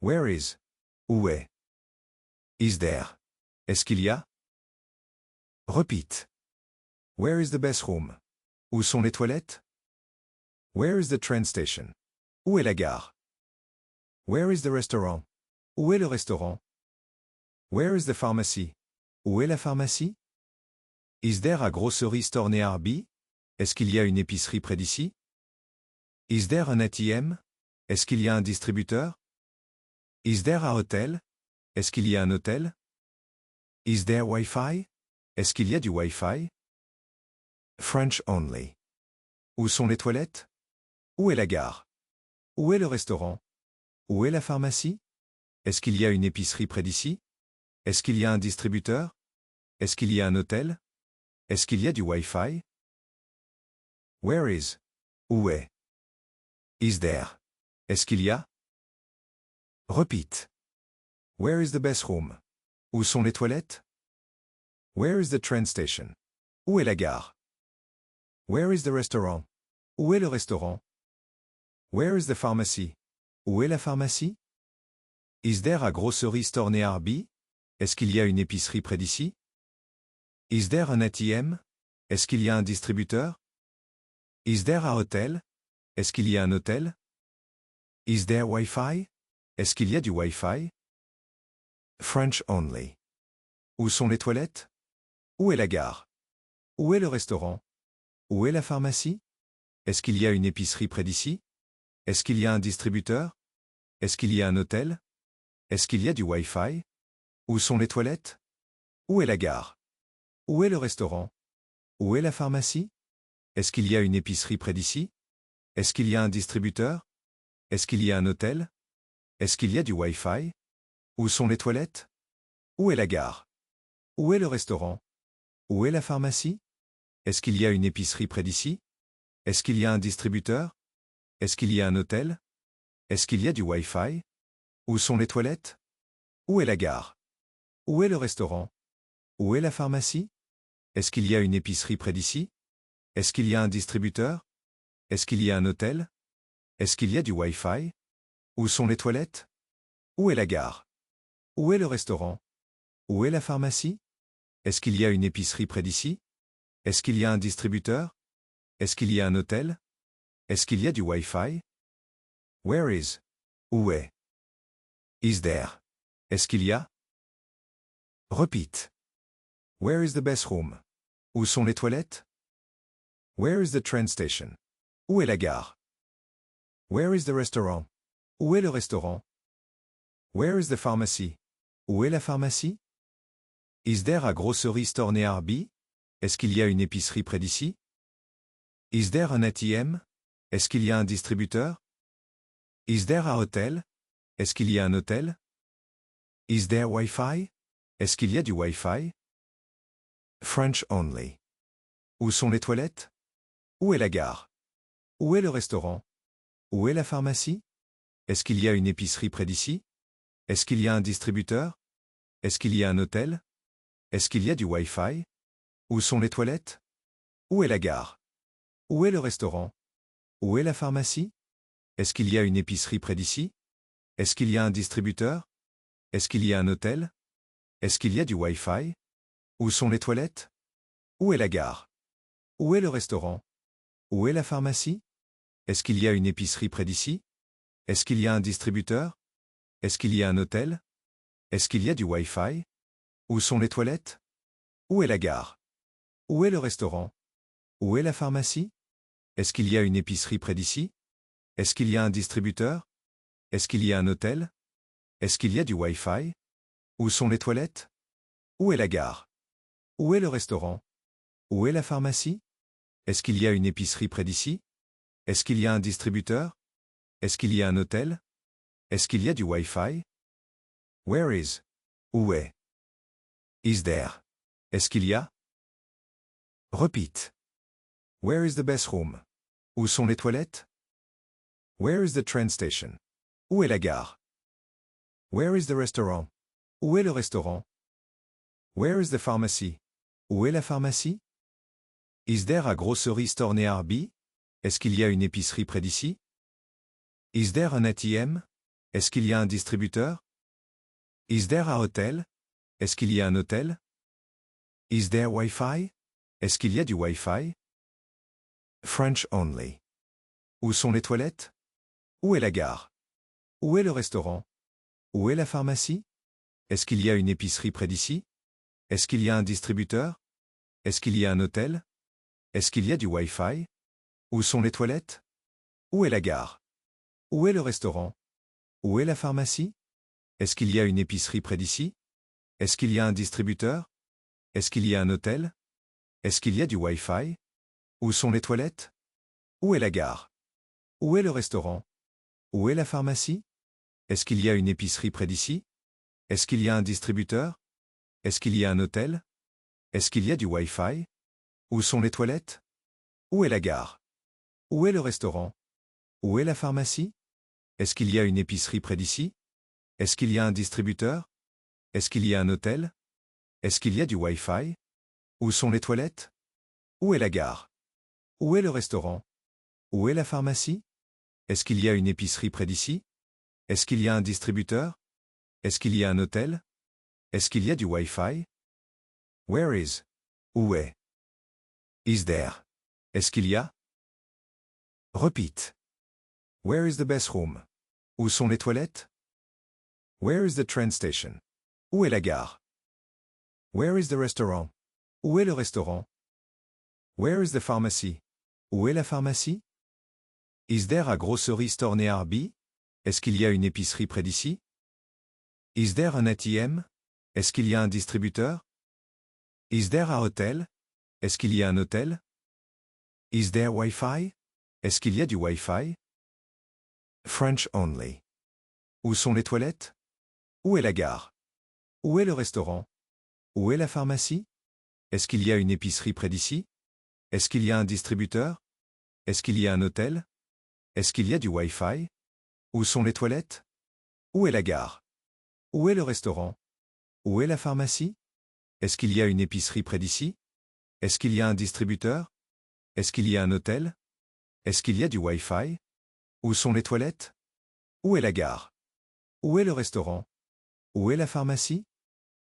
Where is? Où est? Is there? Est-ce qu'il y a? Repeat. Where is the bathroom? Où sont les toilettes? Where is the train station? Où est la gare? Where is the restaurant? Où est le restaurant? Where is the pharmacy? Où est la pharmacie? Is there a grocery store nearby? Est-ce qu'il y a une épicerie près d'ici? Is there an ATM? Est-ce qu'il y a un distributeur? Is there a hotel? Est-ce qu'il y a un hôtel? Is there Wi-Fi? Est-ce qu'il y a du Wi-Fi? French only. Où sont les toilettes? Où est la gare? Où est le restaurant? Où est la pharmacie? Est-ce qu'il y a une épicerie près d'ici? Est-ce qu'il y a un distributeur? Est-ce qu'il y a un hôtel? Est-ce qu'il y a du Wi-Fi? Where is? Où est? Is there? Est-ce qu'il y a? Repeat. Where is the bathroom? Où sont les toilettes? Where is the train station? Où est la gare? Where is the restaurant? Où est le restaurant? Where is the pharmacy? Où est la pharmacie? Is there a grocery store nearby? Est-ce qu'il y a une épicerie près d'ici? Is there an ATM? Est-ce qu'il y a un distributeur? Is there a hotel? Est-ce qu'il y a un hôtel? Is there Wi-Fi? Est-ce qu'il y a du Wi-Fi? French only. Où sont les toilettes? Où est la gare? Où est le restaurant? Où est la pharmacie? Est-ce qu'il y a une épicerie près d'ici? Est-ce qu'il y a un distributeur? Est-ce qu'il y a un hôtel? Est-ce qu'il y a du Wi-Fi? Où sont les toilettes? Où est la gare? Où est le restaurant? Où est la pharmacie? Est-ce qu'il y a une épicerie près d'ici? Est-ce qu'il y a un distributeur? Est-ce qu'il y a un hôtel? Est-ce qu'il y a du Wi-Fi? Où sont les toilettes? Où est la gare? Où est le restaurant? Où est la pharmacie? Est-ce qu'il y a une épicerie près d'ici? Est-ce qu'il y a un distributeur? Est-ce qu'il y a un hôtel? Est-ce qu'il y a du Wi-Fi? Où sont les toilettes? Où est la gare? Où est le restaurant? Où est la pharmacie? Est-ce qu'il y a une épicerie près d'ici? Est-ce qu'il y a un distributeur? Est-ce qu'il y a un hôtel? Est-ce qu'il y a du Wi-Fi? Où sont les toilettes? Où est la gare? Où est le restaurant? Où est la pharmacie? Est-ce qu'il y a une épicerie près d'ici? Est-ce qu'il y a un distributeur? Est-ce qu'il y a un hôtel? Est-ce qu'il y a du Wi-Fi? Where is? Où est? Is there? Est-ce qu'il y a? Repeat. Where is the bathroom? Où sont les toilettes? Where is the train station? Où est la gare? Where is the restaurant? Où est le restaurant? Where is the pharmacy? Où est la pharmacie? Is there a grocery store nearby? Est-ce qu'il y a une épicerie près d'ici? Is there an ATM? Est-ce qu'il y a un distributeur? Is there a hotel? Est-ce qu'il y a un hôtel? Is there Wi-Fi? Est-ce qu'il y a du Wi-Fi? French only. Où sont les toilettes? Où est la gare? Où est le restaurant? Où est la pharmacie? Est-ce qu'il y a une épicerie près d'ici? Est-ce qu'il y a un distributeur? Est-ce qu'il y a un hôtel? Est-ce qu'il y a du Wi-Fi? Où sont les toilettes? Où est la gare? Où est le restaurant? Où est la pharmacie? Est-ce qu'il y a une épicerie près d'ici? Est-ce qu'il y a un distributeur? Est-ce qu'il y a un hôtel? Est-ce qu'il y a du Wi-Fi? Où sont les toilettes? Où est la gare? Où est le restaurant? Où est la pharmacie? Est-ce qu'il y a une épicerie près d'ici? Est-ce qu'il y a un distributeur? Est-ce qu'il y a un hôtel? Est-ce qu'il y a du Wi-Fi? Où sont les toilettes? Où est la gare? Où est le restaurant? Où est la pharmacie? Est-ce qu'il y a une épicerie près d'ici? Est-ce qu'il y a un distributeur? Est-ce qu'il y a un hôtel? Est-ce qu'il y a du Wi-Fi? Où sont les toilettes? Où est la gare? Où est le restaurant? Où est la pharmacie? Est-ce qu'il y a une épicerie près d'ici? Est-ce qu'il y a un distributeur? Est-ce qu'il y a un hôtel? Est-ce qu'il y a du Wi-Fi? Where is? Où est? Is there? Est-ce qu'il y a? Repeat. Where is the bathroom? Où sont les toilettes? Where is the train station? Où est la gare? Where is the restaurant? Où est le restaurant? Where is the pharmacy? Où est la pharmacie? Is there a grocery store nearby? Est-ce qu'il y a une épicerie près d'ici? Is there an ATM? Est-ce qu'il y a un distributeur? Is there a hotel? Est-ce qu'il y a un hôtel? Is there Wi-Fi? Est-ce qu'il y a du Wi-Fi? French only. Où sont les toilettes? Où est la gare? Où est le restaurant? Où est la pharmacie? Est-ce qu'il y a une épicerie près d'ici? Est-ce qu'il y a un distributeur? Est-ce qu'il y a un hôtel? Est-ce qu'il y a du Wi-Fi? Où sont les toilettes? Où est la gare? Où est le restaurant? Où est la pharmacie? Est-ce qu'il y a une épicerie près d'ici? Est-ce qu'il y a un distributeur? Est-ce qu'il y a un hôtel? Est-ce qu'il y a du Wi-Fi? Où sont les toilettes? Où est la gare? Où est le restaurant? Où est la pharmacie? Est-ce qu'il y a une épicerie près d'ici? Est-ce qu'il y a un distributeur? Est-ce qu'il y a un hôtel? Est-ce qu'il y a du Wi-Fi? Où sont les toilettes? Où est la gare? Où est le restaurant? Où est la pharmacie? Est-ce qu'il y a une épicerie près d'ici? Est-ce qu'il y a un distributeur? Est-ce qu'il y a un hôtel? Est-ce qu'il y a du Wi-Fi? Où sont les toilettes? Où est la gare? Où est le restaurant? Où est la pharmacie? Est-ce qu'il y a une épicerie près d'ici? Est-ce qu'il y a un distributeur? Est-ce qu'il y a un hôtel? Est-ce qu'il y a du Wi-Fi? Where is? Où est? Is there? Est-ce qu'il y a? Repeat. Where is the best room? Où sont les toilettes? Where is the train station? Où est la gare? Where is the restaurant? Où est le restaurant? Where is the pharmacy? Où est la pharmacie? Is there a grocery store near me? Est-ce qu'il y a une épicerie près d'ici? Is there an ATM? Est-ce qu'il y a un distributeur? Is there a hotel? Est-ce qu'il y a un hôtel? Is there Wi-Fi? Est-ce qu'il y a du Wi-Fi? French only. Où sont les toilettes? Où est la gare? Où est le restaurant? Où est la pharmacie? Est-ce qu'il y a une épicerie près d'ici? Est-ce qu'il y a un distributeur? Est-ce qu'il y a un hôtel? Est-ce qu'il y a du Wi-Fi? Où sont les toilettes? Où est la gare? Où est le restaurant? Où est la pharmacie? Est-ce qu'il y a une épicerie près d'ici? Est-ce qu'il y a un distributeur? Est-ce qu'il y a un hôtel? Est-ce qu'il y a du Wi-Fi? Où sont les toilettes? Où est la gare? Où est le restaurant? Où est la pharmacie?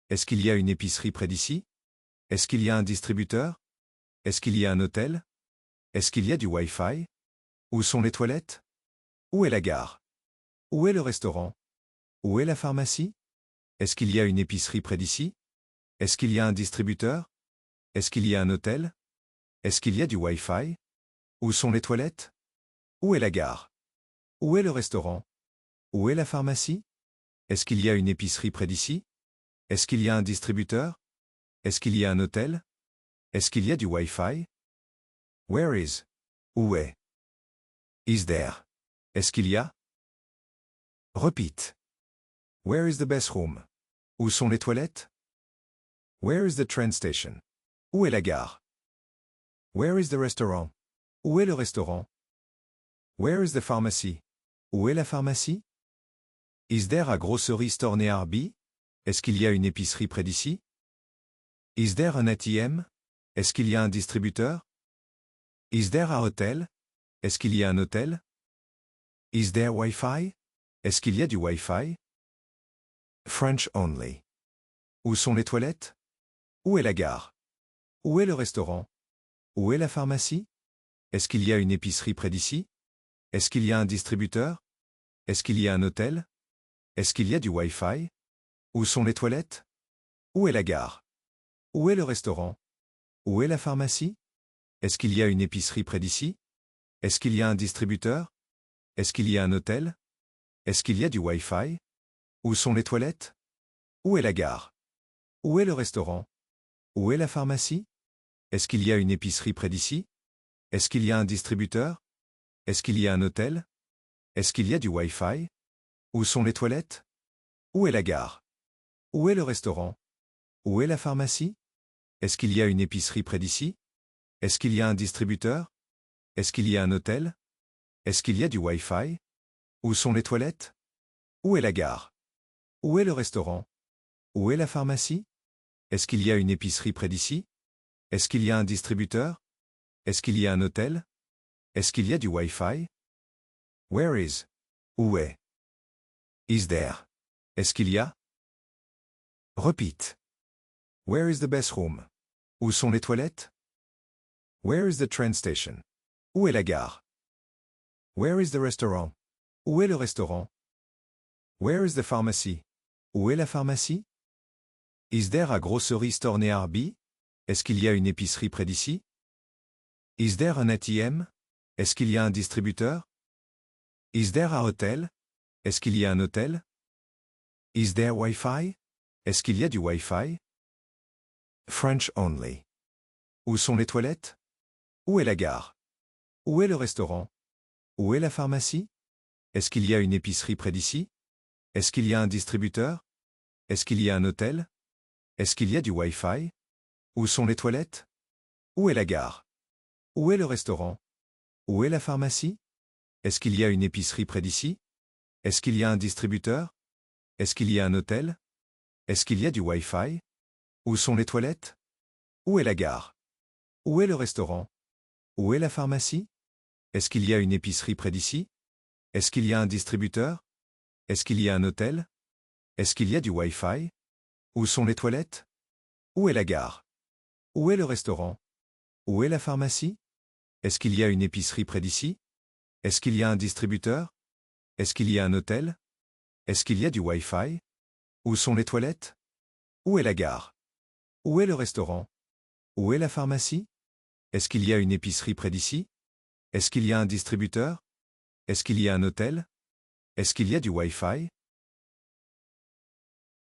Est-ce qu'il y a une épicerie près d'ici? Est-ce qu'il y a un distributeur? Est-ce qu'il y a un hôtel? Est-ce qu'il y a du Wi-Fi? Où sont les toilettes? Où est la gare? Où est le restaurant? Où est la pharmacie? Est-ce qu'il y a une épicerie près d'ici? Est-ce qu'il y a un distributeur? Est-ce qu'il y a un hôtel? Est-ce qu'il y a du Wi-Fi? Où sont les toilettes? Où est la gare? Où est le restaurant? Où est la pharmacie? Est-ce qu'il y a une épicerie près d'ici? Est-ce qu'il y a un distributeur? Est-ce qu'il y a un hôtel? Est-ce qu'il y a du Wi-Fi? Where is? Où est? Is there? Est-ce qu'il y a? Repeat. Where is the best room? Où sont les toilettes? Where is the train station? Où est la gare? Where is the restaurant? Où est le restaurant? Where is the pharmacy? Où est la pharmacie? Is there a grocery store near me? Est-ce qu'il y a une épicerie près d'ici? Is there an ATM? Est-ce qu'il y a un distributeur? Is there a hotel? Est-ce qu'il y a un hôtel? Is there Wi-Fi? Est-ce qu'il y a du Wi-Fi? French only. Où sont les toilettes? Où est la gare? Où est le restaurant? Où est la pharmacie? Est-ce qu'il y a une épicerie près d'ici? Est-ce qu'il y a un distributeur? Est-ce qu'il y a un hôtel? Est-ce qu'il y a du Wi-Fi? Où sont les toilettes? Où est la gare? Où est le restaurant? Où est la pharmacie? Est-ce qu'il y a une épicerie près d'ici? Est-ce qu'il y a un distributeur? Est-ce qu'il y a un hôtel? Est-ce qu'il y a du Wi-Fi? Où sont les toilettes? Où est la gare? Où est le restaurant? Où est la pharmacie? Est-ce qu'il y a une épicerie près d'ici? Est-ce qu'il y a un distributeur? Est-ce qu'il y a un hôtel? Est-ce qu'il y a du Wi-Fi? Où sont les toilettes? Où est la gare? Où est le restaurant? Où est la pharmacie? Est-ce qu'il y a une épicerie près d'ici? Est-ce qu'il y a un distributeur? Est-ce qu'il y a un hôtel? Est-ce qu'il y a du Wi-Fi? Où sont les toilettes? Où est la gare? Où est le restaurant? Où est la pharmacie? Est-ce qu'il y a une épicerie près d'ici? Est-ce qu'il y a un distributeur? Est-ce qu'il y a un hôtel? Est-ce qu'il y a du Wi-Fi? Where is? Où est? Is there? Est-ce qu'il y a? Repeat. Where is the best room? Où sont les toilettes? Where is the train station? Où est la gare? Where is the restaurant? Où est le restaurant? Where is the pharmacy? Où est la pharmacie? Is there a grocery store near by? Est-ce qu'il y a une épicerie près d'ici? Is there an ATM? Est-ce qu'il y a un distributeur? Is there a hotel? Est-ce qu'il y a un hôtel? Is there Wi-Fi? Est-ce qu'il y a du Wi-Fi? French only. Où sont les toilettes? Où est la gare? Où est le restaurant? Où est la pharmacie? Est-ce qu'il y a une épicerie près d'ici? Est-ce qu'il y a un distributeur? Est-ce qu'il y a un hôtel? Est-ce qu'il y a du Wi-Fi? Où sont les toilettes? Où est la gare? Où est le restaurant? Où est la pharmacie? Est-ce qu'il y a une épicerie près d'ici? Est-ce qu'il y a un distributeur? Est-ce qu'il y a un hôtel? Est-ce qu'il y a du Wi-Fi? Où sont les toilettes? Où est la gare? Où est le restaurant? Où est la pharmacie? Est-ce qu'il y a une épicerie près d'ici? Est-ce qu'il y a un distributeur? Est-ce qu'il y a un hôtel? Est-ce qu'il y a du Wi-Fi? Où sont les toilettes? Où est la gare? Où est le restaurant? Où est la pharmacie? Est-ce qu'il y a une épicerie près d'ici? Est-ce qu'il y a un distributeur? Est-ce qu'il y a un hôtel? Est-ce qu'il y a un Où sont les toilettes? Où est la gare? Où est le restaurant? Où est la pharmacie? Est-ce qu'il y a une épicerie près d'ici? Est-ce qu'il y a un distributeur? Est-ce qu'il y a un hôtel? Est-ce qu'il y a du Wi-Fi? Où sont les toilettes? Où est la gare? Où est le restaurant? Où est la pharmacie? Est-ce qu'il y a une épicerie près d'ici? Est-ce qu'il y a un distributeur? Est-ce qu'il y a un hôtel? Est-ce qu'il y a un Où sont les toilettes? Où est la gare? Où est le restaurant? Où est la pharmacie? Est-ce qu'il y a une épicerie près d'ici? Est-ce qu'il y a un distributeur? Est-ce qu'il y a un hôtel? Est-ce qu'il y a du Wi-Fi?